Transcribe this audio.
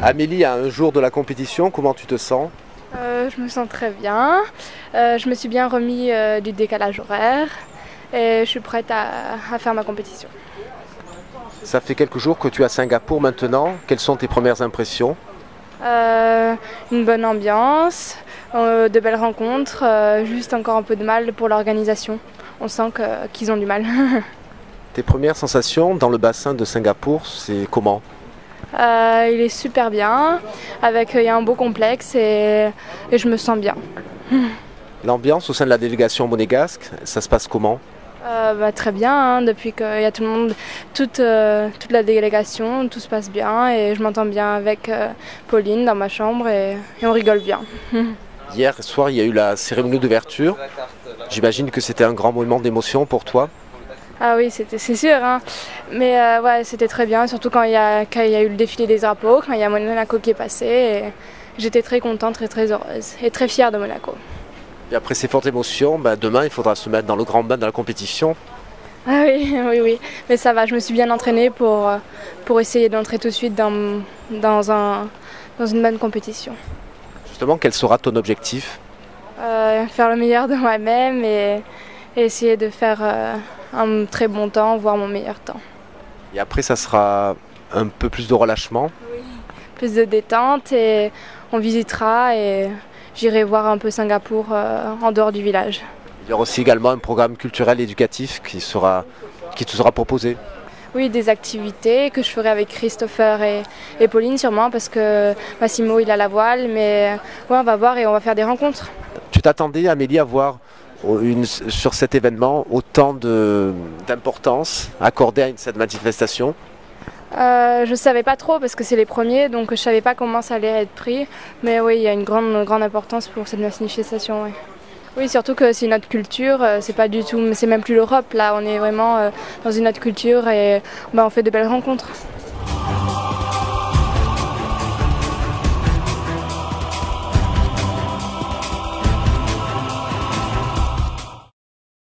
Amélie, à un jour de la compétition, comment tu te sens? Je me sens très bien. Je me suis bien remis du décalage horaire et je suis prête à faire ma compétition. Ça fait quelques jours que tu es à Singapour maintenant. Quelles sont tes premières impressions? Une bonne ambiance, de belles rencontres, juste encore un peu de mal pour l'organisation. On sent qu'ils ont du mal. Tes premières sensations dans le bassin de Singapour, c'est comment? Il est super bien, il y a un beau complexe et je me sens bien. L'ambiance au sein de la délégation monégasque, ça se passe comment? Très bien, hein, depuis qu'il y a tout le monde, toute la délégation, tout se passe bien et je m'entends bien avec Pauline dans ma chambre et on rigole bien. Hier soir, il y a eu la cérémonie d'ouverture. J'imagine que c'était un grand moment d'émotion pour toi. Ah oui, c'est sûr, hein. Mais ouais, c'était très bien, surtout quand il y a eu le défilé des drapeaux, quand il y a Monaco qui est passé. Et j'étais très contente, très heureuse et très fière de Monaco. Et après ces fortes émotions, demain, il faudra se mettre dans le grand bain de la compétition. Ah oui, oui. Mais ça va, je me suis bien entraînée pour essayer d'entrer tout de suite dans une bonne compétition. Justement, quel sera ton objectif? Faire le meilleur de moi-même et essayer de faire un très bon temps, voire mon meilleur temps. Et après, ça sera un peu plus de relâchement. Oui. Plus de détente et on visitera et j'irai voir un peu Singapour en dehors du village. Il y aura aussi également un programme culturel et éducatif qui te sera proposé. Oui, des activités que je ferai avec Christopher et Pauline sûrement parce que Massimo il a la voile, mais ouais, on va voir et on va faire des rencontres. Tu t'attendais, Amélie, à voir sur cet événement autant d'importance accordée à cette manifestation? Je ne savais pas trop parce que c'est les premiers, donc je ne savais pas comment ça allait être pris. Mais oui, il y a une grande importance pour cette manifestation. Oui. Oui, surtout que c'est notre culture, c'est pas du tout, c'est même plus l'Europe. Là, on est vraiment dans une autre culture et on fait de belles rencontres.